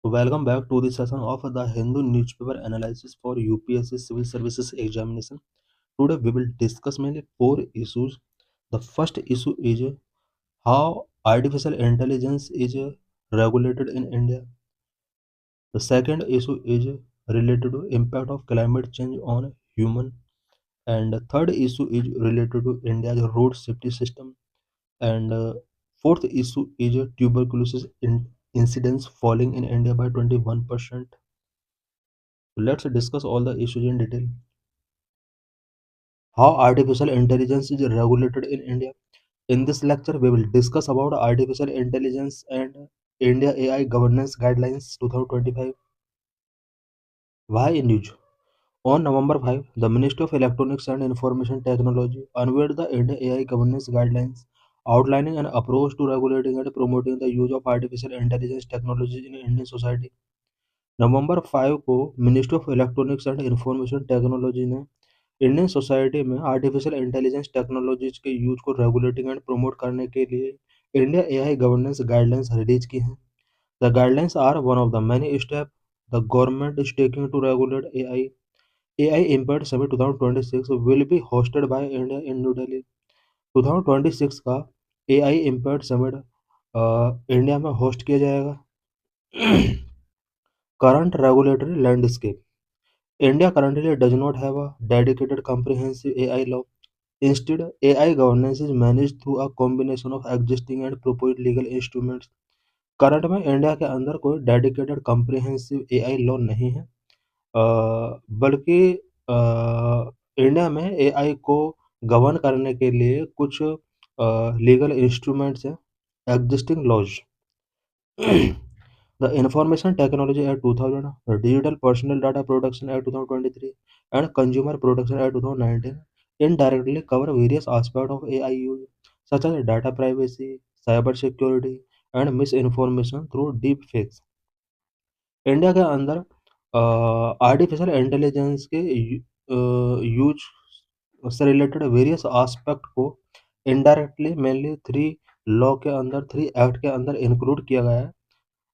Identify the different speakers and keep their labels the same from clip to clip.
Speaker 1: Welcome back to the session of the Hindu newspaper analysis for UPSC Civil Services examination. Today we will discuss mainly four issues. The first issue is how artificial intelligence is regulated in India. The second issue is related to impact of climate change on human, and the third issue is related to India's road safety system, and fourth issue is tuberculosis incidence falling in India by 21%. Let's discuss all the issues in detail. How artificial intelligence is regulated in India. In this lecture, we will discuss about artificial intelligence and India AI Governance Guidelines 2025. Why in news? On November 5, the Ministry of Electronics and Information Technology unveiled the India AI Governance Guidelines, outlining an approach to regulating and promoting the use of artificial intelligence technologies in Indian society. नवंबर 5 को ministry of electronics and information technology ने Indian society में artificial intelligence technologies के use को regulating and promote करने के लिए India AI governance guidelines release की हैं. The guidelines are one of the many step the government is taking to regulate AI. AI impact summit 2026 will be hosted by India in New Delhi. 2026 का AI impact summit India में host किया जाएगा. Current regulatory landscape. India currently does not have a dedicated comprehensive AI law. Instead, AI governance is managed through a combination of existing and proposed legal instruments. Current में India के अंदर कोई dedicated comprehensive AI law नहीं है, बल्कि India में AI को govern करने के लिए कुछ लीगल इंस्ट्रूमेंट्स हैं, existing laws. The Information Technology Act 2000, the Digital Personal Data Protection Act 2023, and Consumer Protection Act 2019 indirectly cover various aspects of AI use, such as data privacy, cyber security, and misinformation through deep fakes. India के अंदर artificial intelligence के use से related various aspect को indirectly mainly three law के अंदर, three act के अंदर include किया गया है.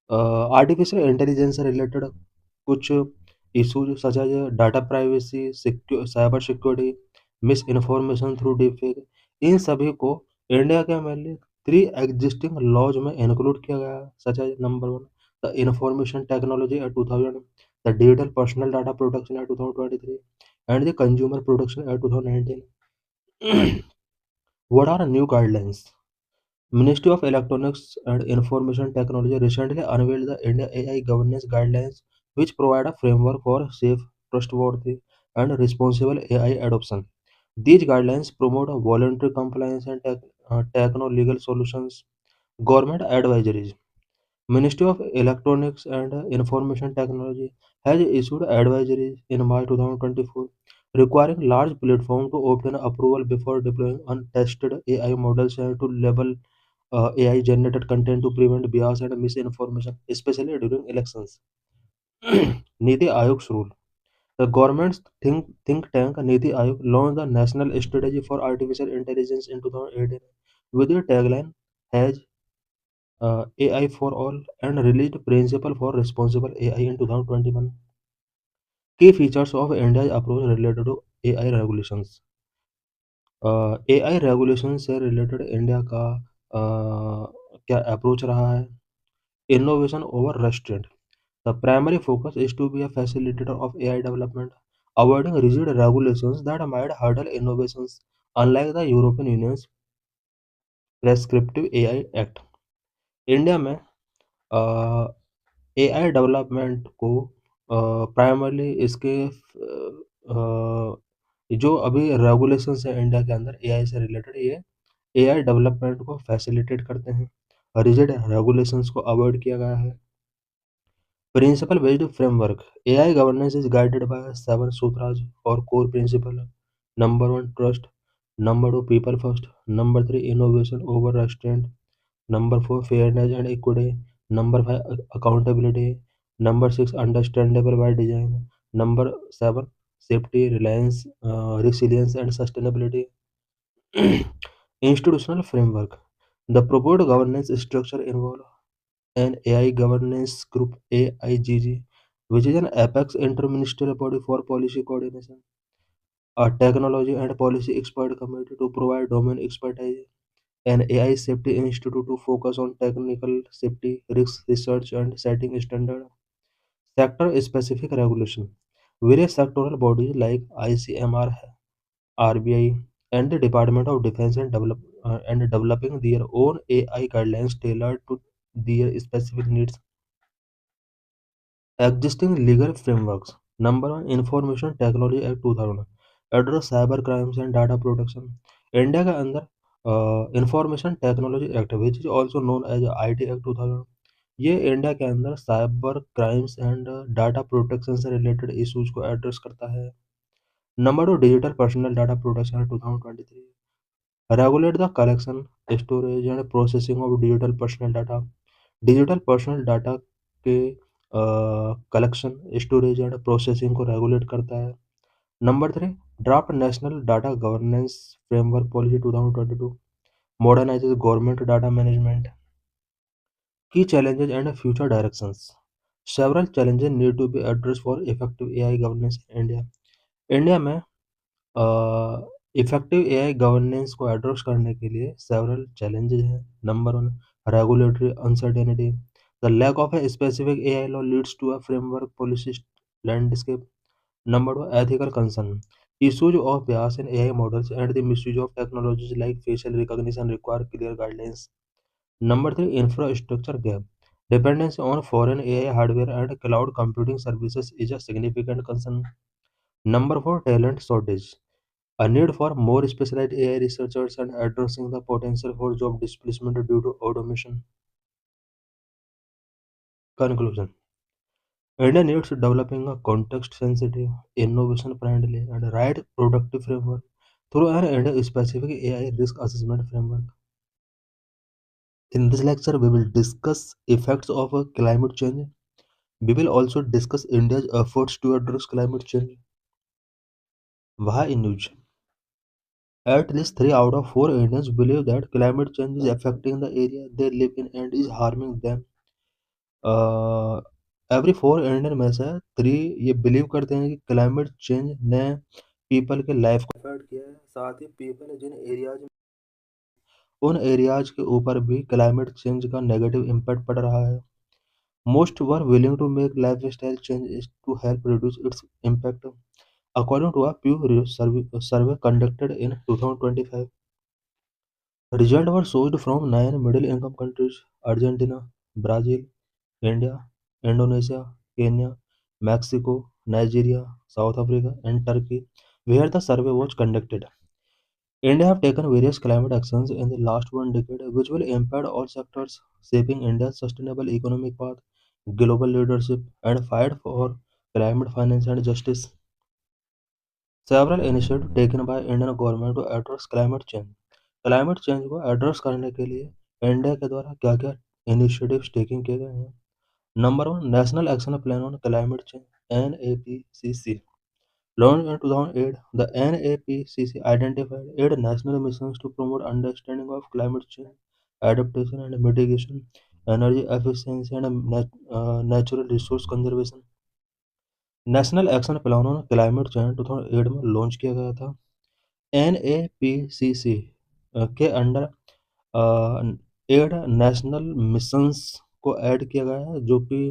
Speaker 1: आर्टिफिशियल इंटेलिजेंस से रिलेटेड कुछ issues such as data privacy, cyber security, misinformation through deepfake, इन सभी को इंडिया के मेनली थ्री एग्जिस्टिंग लॉज में इंक्लूड किया गया है, such as number 1 the information technology act 2000, the digital personal data protection act 2023, and the consumer protection act 2019. What are new guidelines? Ministry of Electronics and Information Technology recently unveiled the India AI Governance Guidelines, which provide a framework for safe, trustworthy, and responsible AI adoption. These guidelines promote a voluntary compliance and techno-legal solutions. Government advisories. Ministry of Electronics and Information Technology has issued advisories in March 2024 requiring large platforms to obtain approval before deploying untested AI models and to label AI generated content to prevent bias and misinformation, especially during elections. Niti Ayog's rule. The government's think tank Niti Ayog launched the National Strategy for Artificial Intelligence in 2018 with the tagline has AI for all and released Principle for Responsible AI in 2021. Key features of India's approach related to AI regulations. AI regulation से related India का क्या approach रहा है. Innovation over restraint. The primary focus is to be a facilitator of AI development, avoiding rigid regulations that might hurdle innovations, unlike the European Union's prescriptive AI act. India में AI development को primarily इसके जो अभी regulations है India के अंदर AI से related, ये एआई डेवलपमेंट को फैसिलिटेट करते हैं. रिजिड रेगुलेशंस को अवॉइड किया गया है. Principle based framework. AI governance is guided by 7 सूत्राज और core principle. Number 1 trust, number 2 people first, number 3 innovation over restaurant, number 4 fairness and equity, number 5 accountability, number 6 understandable by design, number 7 safety, Reliance, resilience and sustainability. Institutional framework. The proposed governance structure involve an AI governance group AIGG, which is an apex interministerial body for policy coordination, a technology and policy expert committee to provide domain expertise, an AI safety institute to focus on technical safety, risk research, and setting standard, sector specific regulation. Various sectoral bodies like ICMR, RBI, and the Department of Defense and developing their own AI guidelines tailored to their specific needs. Existing legal frameworks. Number one, Information Technology Act 2000 address cyber crimes and data protection. India के अंदर information technology act which is also known as IT act 2000, ये India के अंदर cyber crimes and data protection से related issues को address करता है. Number two, digital personal data protection 2023 regulate the collection, storage and processing of digital personal data. Digital personal data के collection, storage and processing को regulate करता है. Number three, draft national data governance framework policy 2022 modernises government data management. Key challenges and future directions. Several challenges need to be addressed for effective AI governance in India. India में effective AI governance को address करने के लिए several challenges हैं. Number one, regulatory uncertainty. The lack of a specific AI law leads to a framework policy landscape. Number two, ethical concern. Issues of bias in AI models and the misuse of technologies like facial recognition require clear guidelines. Number three, infrastructure gap. Dependency on foreign AI hardware and cloud computing services is a significant concern. Number four, talent shortage. A need for more specialized AI researchers and addressing the potential for job displacement due to automation. Conclusion. India needs developing a context-sensitive, innovation-friendly, and right productive framework through an India-specific AI risk assessment framework. In this lecture, we will discuss effects of climate change. We will also discuss India's efforts to address climate change. Why in news? At least 3 out of 4 Indians believe that climate change is affecting the area they live in and is harming them. Every 4 Indian में से 3 ये believe करते हैं कि climate change ने people के life को affect किया है. साथ ही पीपल जिन एरियाज उन एरियाज के ऊपर भी क्लाइमेट चेंज का नेगेटिव इम्पैक्ट पड़ रहा है. Most were willing to make lifestyle change to help reduce its impact. According to a Pew survey conducted in 2025, results were sourced from 9 middle-income countries: Argentina, Brazil, India, Indonesia, Kenya, Mexico, Nigeria, South Africa, and Turkey, where the survey was conducted. India have taken various climate actions in the last one decade, which will impact all sectors, shaping India's sustainable economic path, global leadership, and fight for climate finance and justice. Several initiatives taken by Indian government to address climate change. Climate change को address करने के लिए India के द्वारा क्या क्या initiatives taking किए गए हैं. Number one, national action plan on climate change NAPCC. Launched in 2008, the NAPCC identified 8 national missions to promote understanding of climate change, adaptation and mitigation, energy efficiency and natural resource conservation. National action plan on climate change 2008 में launch किया गया था. NAPCC के under 8 national missions को add किया गया है जो कि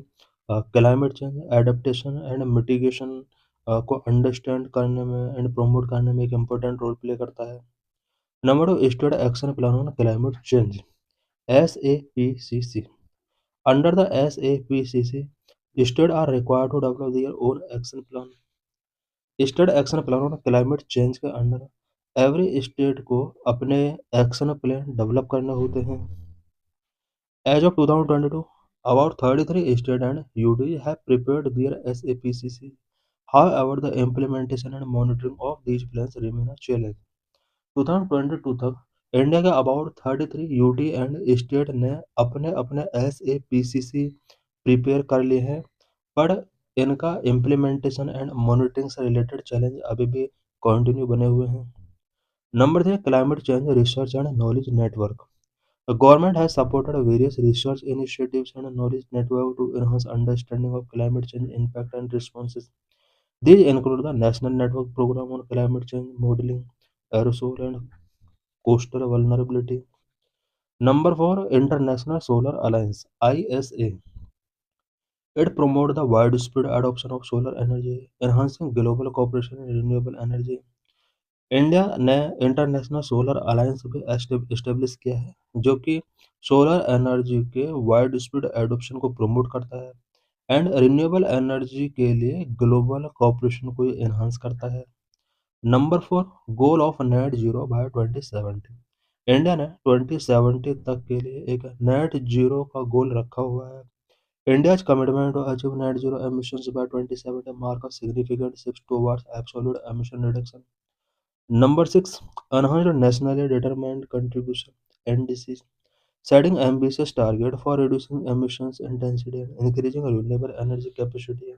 Speaker 1: climate change, adaptation and mitigation को अंडरस्टैंड करने में एंड प्रमोट करने में एक इम्पोर्टेंट रोल प्ले करता है. Number to, state action plan on climate change SAPCC. Under the SAPCC, states are required to develop their own action plan. State action plan on climate change के under every state को अपने action plan develop करने होते हैं. As of 2022, about 33 states and UTs have prepared their SAPCC. However, the implementation and monitoring of these plans remain a challenge. 2022 तक India के about 33 UT and state ने अपने अपने SAPCC प्रिपेयर कर लिए हैं, पर इनका इम्प्लीमेंटेशन एंड मॉनिटरिंग से रिलेटेड चैलेंज अभी भी कंटिन्यू बने हुए हैं. Number 3, climate change research and knowledge network. The government has supported various research initiatives and a knowledge network to enhance understanding of climate change impact and responses. These include the National Network Program on Climate Change Modeling, Aerosol and Coastal Vulnerability. Number 4, International Solar Alliance (ISA). It promotes the widespread adoption of solar energy, enhancing global cooperation in renewable energy. India ने international solar alliance भी establish किया है, जो कि solar energy के wide spread adoption को promote करता है एंड रिन्यूएबल एनर्जी के लिए ग्लोबल कॉपरेशन को एनहांस करता है। Number 4, goal of net zero by 2070। India ने 2070 तक के लिए एक नेट जीरो का गोल रखा हुआ है। India's commitment to achieve net zero emissions by 2070 mark a significant step towards absolute emission reduction. Number 6, enhanced nationally determined contribution (NDCs), setting ambitious target for reducing emissions intensity and increasing renewable energy capacity.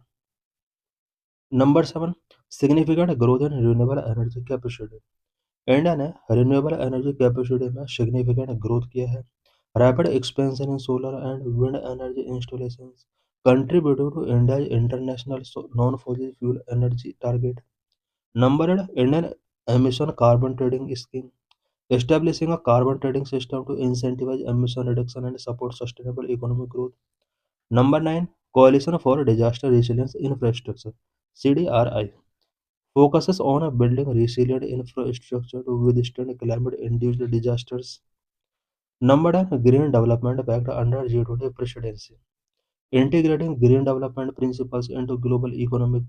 Speaker 1: Number 7, significant growth in renewable energy capacity. India ने renewable energy capacity में significant growth किया है। Rapid expansion in solar and wind energy installations contributing to India's international non fossil fuel energy target. Number 8, Indian emission carbon trading scheme, establishing a carbon trading system to incentivize emission reduction and support sustainable economic growth. Number 9, Coalition for Disaster Resilience Infrastructure (CDRI) focuses on building resilient infrastructure to withstand climate-induced disasters. Number 10, Green Development Pact under G20 presidency, integrating green development principles into global economic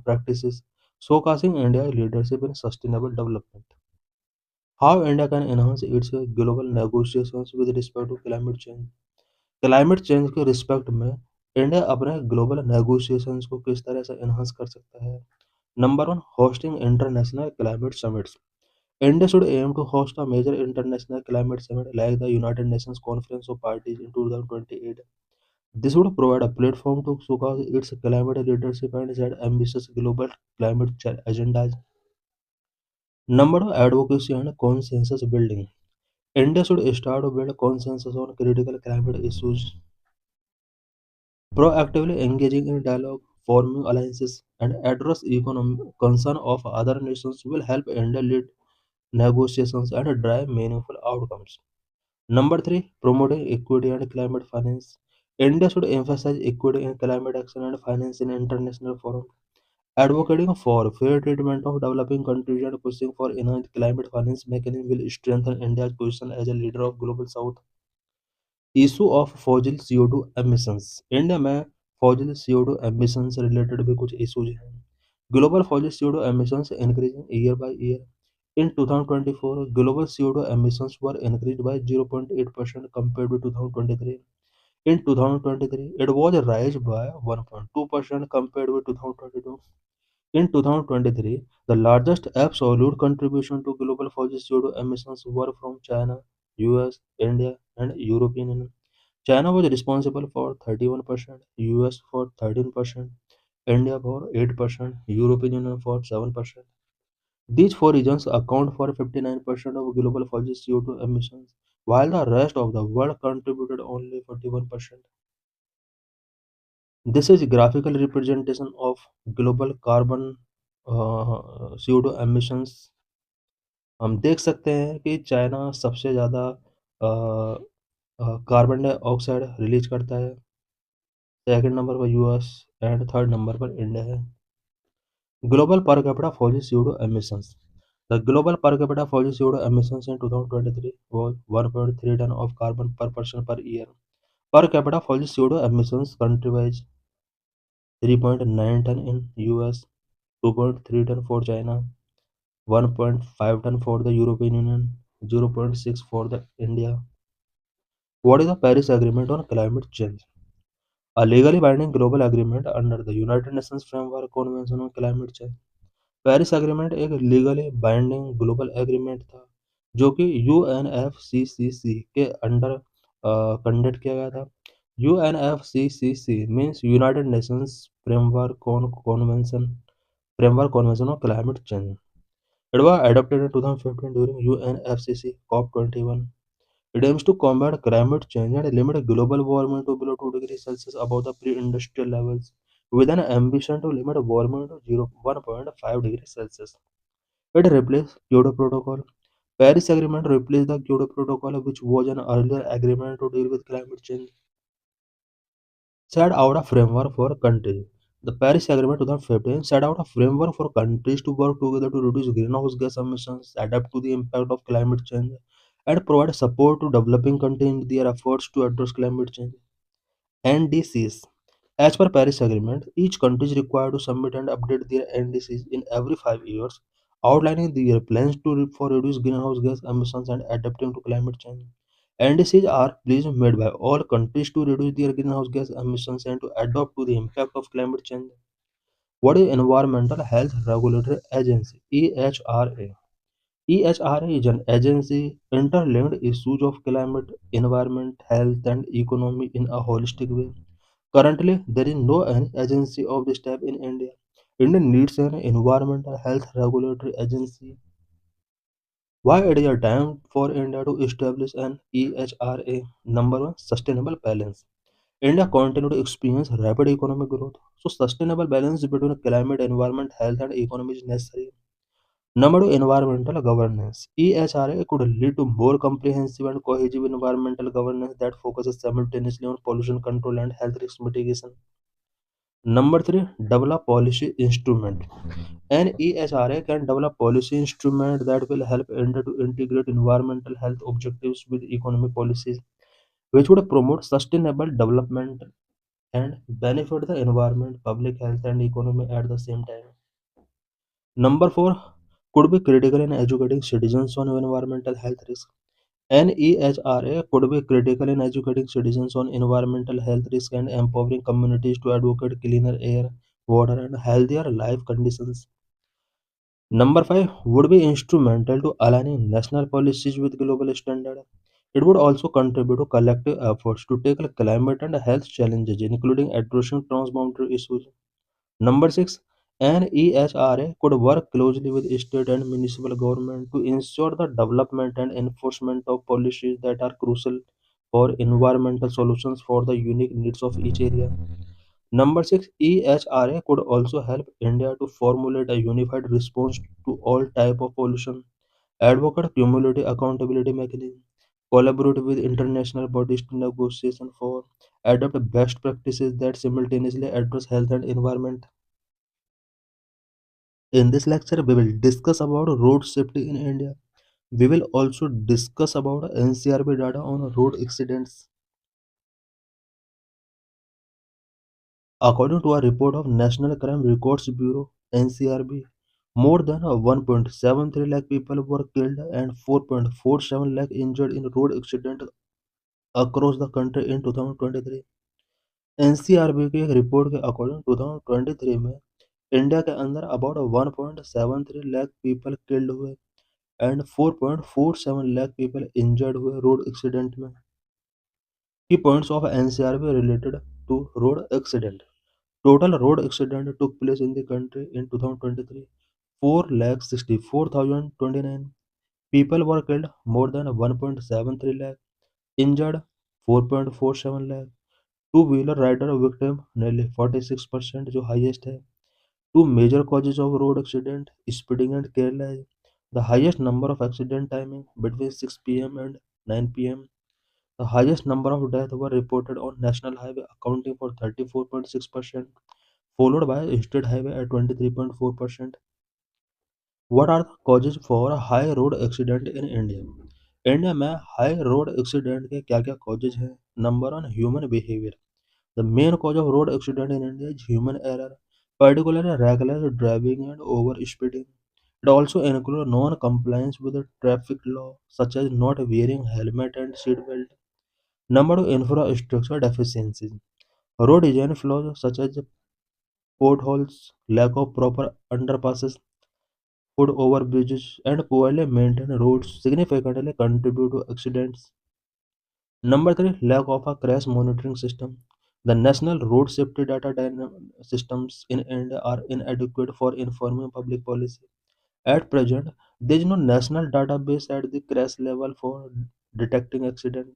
Speaker 1: practices, showcasing India's leadership in sustainable development. How India can enhance its global negotiations with respect to climate change? Climate change के respect में India अपने global negotiations को किस तरह से enhance कर सकता है? Number 1, hosting international climate summits. India should aim to host a major international climate summit like the United Nations Conference of Parties in 2028. This would provide a platform to showcase its climate leadership and set ambitious global climate agendas. Number 2, advocacy and consensus building. India should start to build consensus on critical climate issues, proactively engaging in dialogue, forming alliances, and address economic concern of other nations will help India lead negotiations and drive meaningful outcomes. Number 3, promoting equity and climate finance. India should emphasize equity in climate action and finance in international forums, advocating for fair treatment of developing countries and pushing for enhanced climate finance mechanism will strengthen India's position as a leader of global south. Issue of fossil CO2 emissions. India में fossil CO2 emission से related भी कुछ issues हैं। Global fossil CO2 emissions increasing year by year. In 2024 global CO2 emissions were increased by 0.8% compared to 2023. In 2023, it was raised by 1.2% compared with 2022. In 2023, the largest absolute contribution to global fossil CO2 emissions were from China, US, India, and European Union. China was responsible for 31%, US for 13%, India for 8%, European Union for 7%. These four regions account for 59% of global fossil CO2 emissions, while the rest of the world contributed only 41%. This is graphical representation of global carbon CO2 emissions। हम देख सकते हैं कि China सबसे ज़्यादा carbon dioxide release करता है, second number पर यूएस एंड थर्ड नंबर पर इंडिया है। Global per capita fossil CO2 emissions. The global per capita fossil CO2 emissions in 2023 was 1.3 ton of carbon per person per year. Per capita fossil CO2 emissions country-wise 3.9 ton in US, 2.3 ton for China, 1.5 ton for the European Union, 0.6 for the India. What is the Paris Agreement on Climate Change? A legally binding global agreement under the United Nations Framework Convention on Climate Change. Paris agreement एक legally binding global agreement था जो कि UNFCCC के under conduct किया गया था। UNFCCC means United Nations framework convention on climate change. It was adopted in 2015 during UNFCCC COP21. It aims to combat climate change and limit global warming to below 2 degrees Celsius above the pre-industrial levels, with an ambition to limit warming to 1.5 degrees Celsius. It replaced Kyoto Protocol. Paris Agreement replaced the Kyoto Protocol, which was an earlier agreement to deal with climate change, set out a framework for countries. The Paris Agreement 2015 set out a framework for countries to work together to reduce greenhouse gas emissions, adapt to the impact of climate change, and provide support to developing countries in their efforts to address climate change. NDCs. As per Paris Agreement, each country is required to submit and update their NDCs in every 5 years, outlining their plans for reduce greenhouse gas emissions and adapting to climate change. NDCs are pledges made by all countries to reduce their greenhouse gas emissions and to adapt to the impact of climate change. What is Environmental Health Regulatory Agency (EHRA)? EHRA is an agency interlinked issues of climate, environment, health, and economy in a holistic way. Currently, there is no any agency of this type in India. India needs an environmental health regulatory agency. Why it is a time for India to establish an EHRA? Number one, sustainable balance. India continues to experience rapid economic growth, so sustainable balance between climate, environment, health, and economy is necessary. Number two, environmental governance. EHRA could lead to more comprehensive and cohesive environmental governance that focuses simultaneously on pollution control and health risk mitigation. Number three, develop policy instrument. An EHRA can develop policy instrument that will help India to integrate environmental health objectives with economic policies, which would promote sustainable development and benefit the environment, public health, and economy at the same time. Number four, could be critical in educating citizens on environmental health risk. An EHRA could be critical in educating citizens on environmental health risk and empowering communities to advocate cleaner air, water, and healthier life conditions. Number five would be instrumental to aligning national policies with global standards. It would also contribute to collective efforts to tackle climate and health challenges, including addressing transboundary issues. Number six, an EHRA could work closely with state and municipal government to ensure the development and enforcement of policies that are crucial for environmental solutions for the unique needs of each area. Number six, EHRA could also help India to formulate a unified response to all type of pollution, advocate cumulative accountability mechanism, collaborate with international bodies to negotiation for, adopt best practices that simultaneously address health and environment. In this lecture, we will discuss about road safety in India. We will also discuss about NCRB data on road accidents. According to a report of National Crime Records Bureau (NCRB), more than 1.73 lakh people were killed and 4.47 lakh injured in road accidents across the country in 2023. NCRB के एक report के according 2023 में India के अंदर about 1.73 lakh people killed हुए and 4.47 lakh people injured हुए road accident में. Key points of NCRB related to road accident. Total road accident took place in the country in 2023. 4,64,029 people were killed, more than 1.73 lakh, injured 4.47 lakh. Two-wheeler rider victim nearly 46% जो highest है. Two major causes of road accident, speeding and careless. The highest number of accident timing between 6 p.m. and 9 p.m. The highest number of deaths were reported on national highway, accounting for 34.6%, followed by state highway at 23.4%. What are the causes for high road accident in India? India में high road accident के क्या क्या causes हैं. Number one, human behaviour. The main cause of road accident in India is human error, particularly reckless driving and over speeding. It also includes non-compliance with the traffic law, such as not wearing helmet and seat belt. Number two, infrastructure deficiencies. Road design flaws such as potholes, lack of proper underpasses, foot overbridges, and poorly maintained roads significantly contribute to accidents. Number three, lack of a crash monitoring system. The national road safety data systems in India are inadequate for informing public policy. At present, there is no national database at the crash level for detecting accident.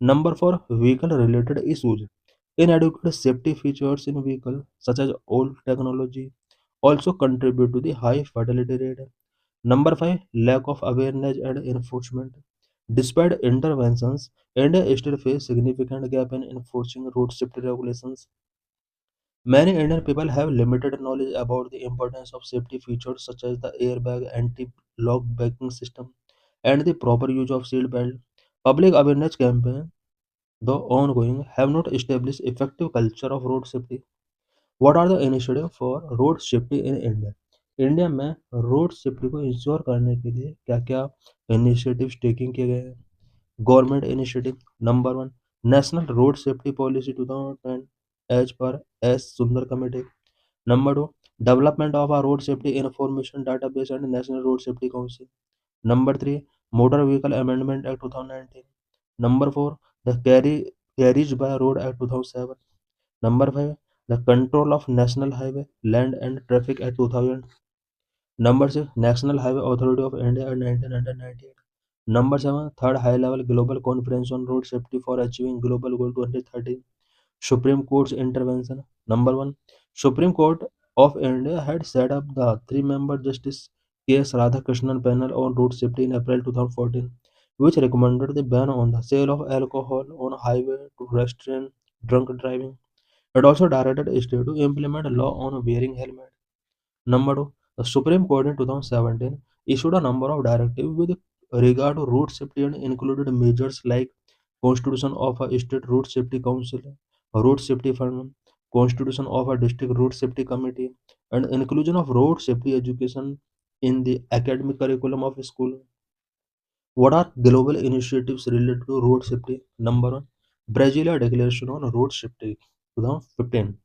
Speaker 1: Number 4, vehicle related issues. Inadequate safety features in vehicle such as old technology also contribute to the high fatality rate. Number 5, lack of awareness and enforcement. Despite interventions, India still faces significant gap in enforcing road safety regulations. Many Indian people have limited knowledge about the importance of safety features such as the airbag, anti-lock braking system, and the proper use of seat belt. Public awareness campaigns, though ongoing, have not established effective culture of road safety. What are the initiatives for road safety in India? India में road safety को ensure करने के लिए क्या क्या initiatives taking किए गए हैं? Government initiative number one, national road safety policy 2010 as per S Sundar committee. Number two, development of a road safety information database and national road safety council. Number three, motor vehicle amendment act 2019. Number four, the carriage by road act 2007. Number 5, the control of National Highway, Land and Traffic Act 2000. Number 6, National Highway Authority of India Act 1998. Number 7, Third High Level Global Conference on Road Safety for Achieving Global Goal 2030. Supreme Court's intervention. Number 1, Supreme Court of India had set up the three-member Justice K.S. Radhakrishnan panel on road safety in April 2014, which recommended the ban on the sale of alcohol on highway to restrain drunk driving. It also directed states to implement a law on wearing helmet. Number two, the Supreme Court in 2017 issued a number of directives with regard to road safety and included measures like constitution of a state road safety council, a road safety fund, constitution of a district road safety committee, and inclusion of road safety education in the academic curriculum of school. What are global initiatives related to road safety? Number one, Brasilia Declaration on Road Safety 2015.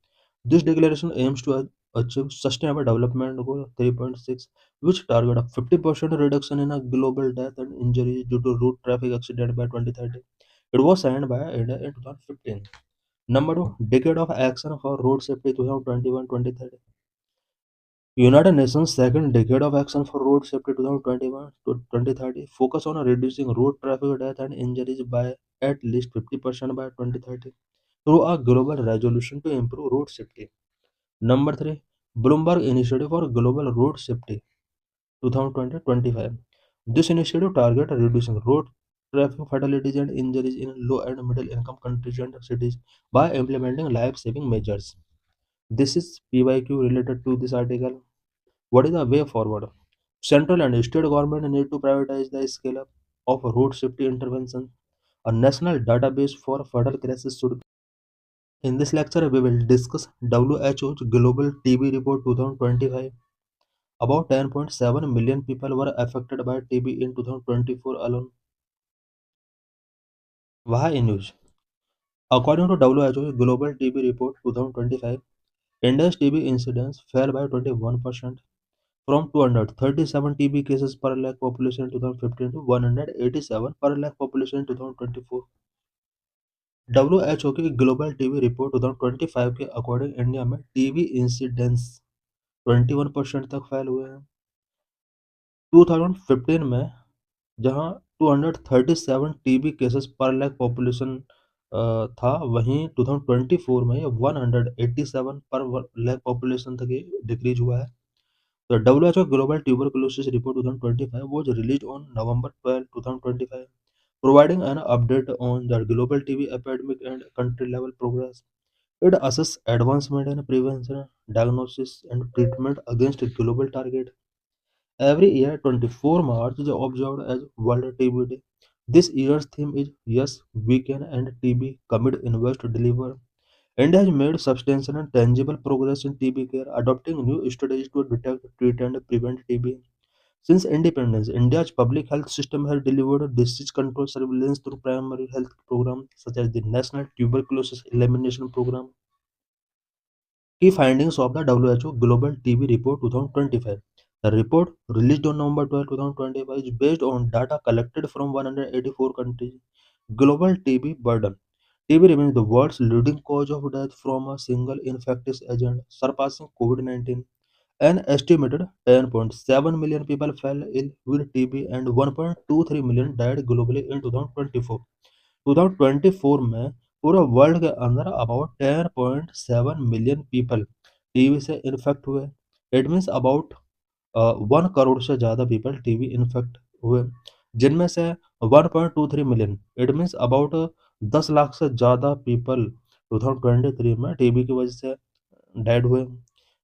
Speaker 1: This declaration aims to achieve Sustainable Development Goal 3.6, which target a 50% reduction in a global death and injuries due to road traffic accident by 2030. It was signed by India in 2015. Number two, Decade of Action for Road Safety 2021-2030. United Nations second decade of action for road safety 2021 to 2030 focus on reducing road traffic death and injuries by at least 50% by 2030 through a global resolution to improve road safety. Number 3, Bloomberg Initiative for Global Road Safety 2020-25. This initiative targets reducing road traffic fatalities and injuries in low and middle income countries and cities by implementing life-saving measures. This is PYQ related to this article. What is the way forward? Central and state government need to prioritize the scale up of road safety intervention. A national database for fatal crashes should be. In this lecture, we will discuss WHO's Global TB Report 2025. About 10.7 million people were affected by TB in 2024 alone. Why in news? According to WHO's Global TB Report 2025, India's TB incidence fell by 21% from 237 TB cases per lakh population in 2015 to 187 per lakh population in 2024. WHO के global TB report 2025 के according India में TB incidence 21% तक फैल हुए हैं. 2015 में जहां 237 TB cases पर लाख पॉपुलेशन था, वहीं 2024 में ये 187 पर लाख पॉपुलेशन तक ये डिक्रीज हुआ है. The WHO Global Tuberculosis Report 2025 was released on November 12, 2025, providing an update on the global TB epidemic and country-level progress. It assesses advancement in prevention, diagnosis, and treatment against a global target. Every year, 24 March is observed as World TB Day. This year's theme is Yes, We Can End TB, Commit, Invest, Deliver. India has made substantial and tangible progress in TB care, adopting new strategies to detect, treat, and prevent TB. Since independence, India's public health system has delivered disease control surveillance through primary health programs such as the National Tuberculosis Elimination Program. Key findings of the WHO Global TB Report 2025. The report, released on November 12, 2025, is based on data collected from 184 countries. Global TB burden. TB remains the world's leading cause of death from a single infectious agent, surpassing COVID-19. An estimated 10.7 million people fell ill with TB and 1.23 million died globally in 2024. 2024 में पूरे world के अंदर about 10.7 million people TB से infect हुए। It means about 1 crore से ज़्यादा people TB infect हुए, जिनमें से 1.23 million it means about 10 lakh से ज़्यादा पीपल 2023 में टीबी की वजह से डेड हुए।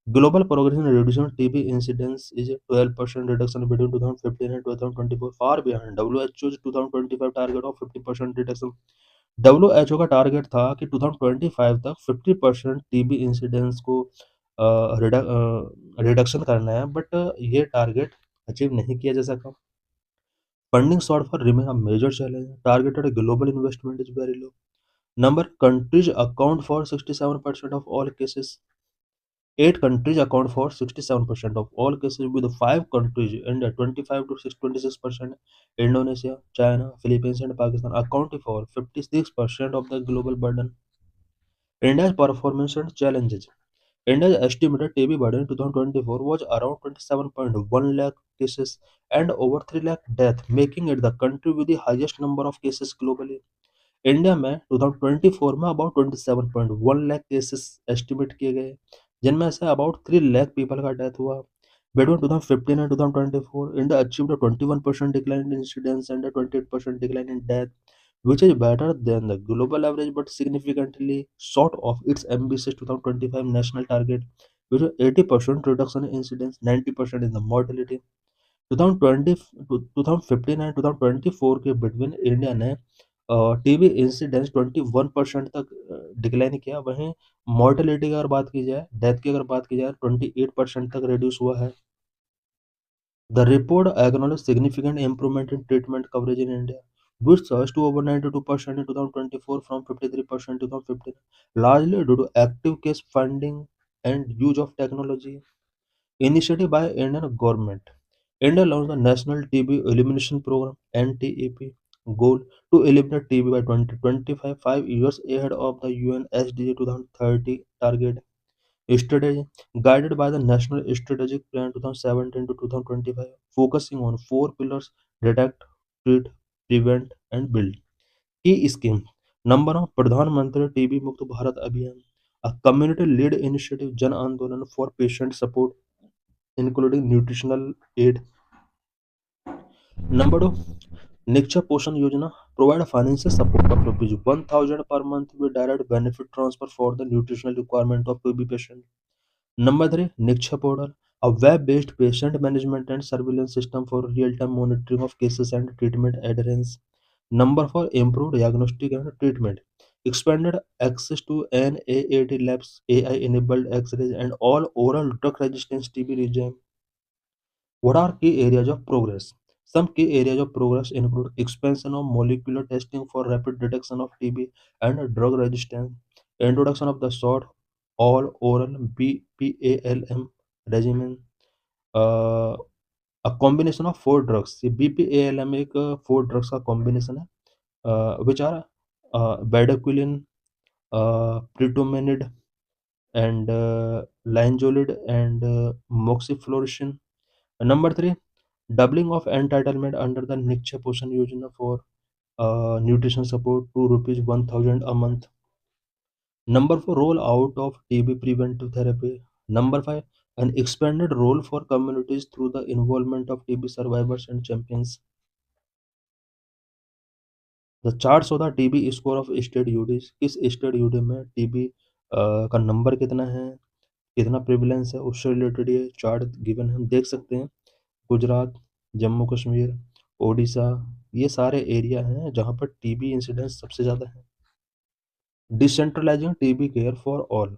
Speaker 1: Global progress in reducing TB incidence is 12% reduction between 2015 and 2024, far behind WHO 2025 target of 50% reduction. WHO का टारगेट था कि 2025 तक 50% टीबी इंसिडेंस को रिडक्शन करना है, बट ये टारगेट अचीव नहीं किया जा सका। Funding short for remain a major challenge, targeted global investment is very low. Number countries account for 67% of all cases. 8 countries account for 67% of all cases, with 5 countries and 25 to 26%. Indonesia, China, Philippines, and Pakistan accounting for 56% of the global burden. India's performance and challenges. India's estimated TB burden in 2024 was around 27.1 lakh cases and over 3 lakh deaths, making it the country with the highest number of cases globally. India में 2024 में about 27.1 lakh cases estimate किए गए, जिनमें say about 3 lakh people का death हुआ। Between 2015 and 2024, India achieved a 21% decline in incidence and a 28% decline in death, which is better than the global average but significantly short of its ambitious 2025 national target, which is 80% reduction in incidence, 90% in the mortality. 2020 2015 and 2024 के between India ने TB incidence 21% तक decline किया। वहीं mortality की अगर बात की जाए, डेथ की अगर बात की जाए, 28% तक रिड्यूस हुआ है। The report acknowledge significant improvement in treatment coverage in India, which surged to over 92% in 2024 from 53% in 2015, largely due to active case finding and use of technology. Initiative by Indian government. India launched the National TB Elimination Program (NTEP) goal to eliminate TB by 2025, 5 years ahead of the UN SDG 2030 target. Strategy guided by the National Strategic Plan 2017 to 2025, focusing on 4 pillars: detect, treat, prevent, and build. Key scheme. Number one, प्रधानमंत्री TB मुक्त भारत अभियान, a community-led initiative जन आंदोलन for patient support including nutritional aid. Number two, Niksha Poshan Yojana provide a financial support of rupees 1000 per month with direct benefit transfer for the nutritional requirement of TB patient. Number three, Niksha Portal, a web-based patient management and surveillance system for real-time monitoring of cases and treatment adherence. Number four, improved diagnostic and treatment, expanded access to NAAT labs, AI-enabled X-rays, and all oral drug resistance TB regime. What are key areas of progress? Some key areas of progress include expansion of molecular testing for rapid detection of TB and drug resistance, introduction of the short all oral BPALM regimen, uh, a combination of 4 drugs. ये BPALM एक 4 drugs का combination है, which are bedaquiline, pretomanid, and linezolid, and moxifloxacin. Number three, doubling of entitlement under the Niksha Poshan Yojana for nutrition support to rupees 1000 a month. Number four, roll out of TB preventive therapy. Number five, an expanded role for communities through the involvement of TB survivors and champions. The charts of the TB score of state UDs, किस state UD में TB का number कितना है, कितना prevalence है, उससे related ये chart given है, हम देख सकते हैं। गुजरात, जम्मू कश्मीर, ओडिशा, ये सारे एरिया हैं जहाँ पर टीबी इंसिडेंस सबसे ज़्यादा है। Decentralising TB care for all,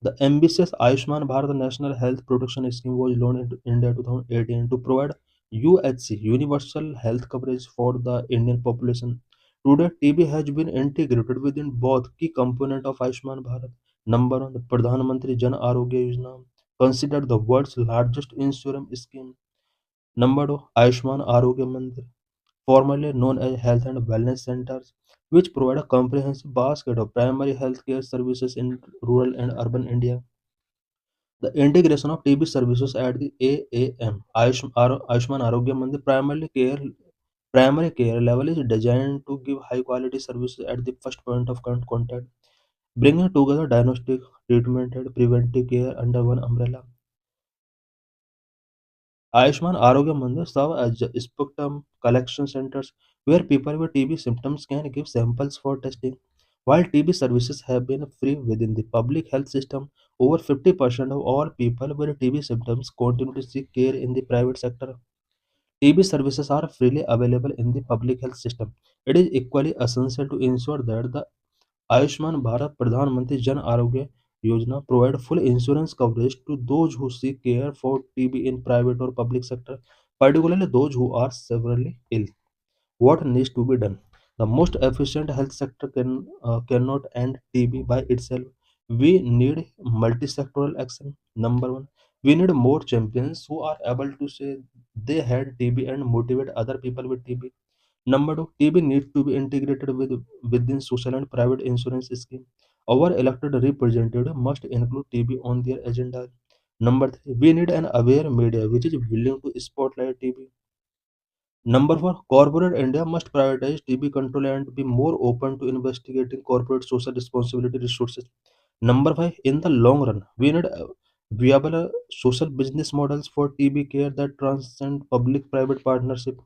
Speaker 1: the ambitious Ayushman Bharat national health protection scheme was launched in India 2018 to provide UHC universal health coverage for the Indian population. Today, TB has been integrated within both key components of Ayushman Bharat. Number one, the Pradhan Mantri Jan Arogya Yojana, considered the world's largest insurance scheme. Number two, Ayushman Arogya Mandir, formerly known as health and wellness centers, which provide a comprehensive basket of primary health care services in rural and urban India. The integration of TB services at the AAM Ayushman Arogya Mandir primary care level is designed to give high quality services at the first point of contact, bringing together diagnostic, treatment, and preventive care under one umbrella. Ayushman Arogya Mandir serve as spectrum collection centers where people with TB symptoms can give samples for testing. While TB services have been free within the public health system, over 50% of all people with TB symptoms continue to seek care in the private sector. TB services are freely available in the public health system. It is equally essential to ensure that the Ayushman Bharat Pradhan Mantri Jan Arogya Yojana provide full insurance coverage to those who seek care for TB in private or public sector, particularly those who are severely ill. What needs to be done? The most efficient health sector cannot end TB by itself. We need multi-sectoral action. Number one, we need more champions who are able to say they had TB and motivate other people with TB. Number two, TB needs to be integrated within social and private insurance scheme. Our elected representative must include TB on their agenda. Number three, we need an aware media which is willing to spotlight TB. Number four, corporate India must prioritize TB control and be more open to investigating corporate social responsibility resources. Number five, in the long run, we need viable social business models for TB care that transcend public-private partnership.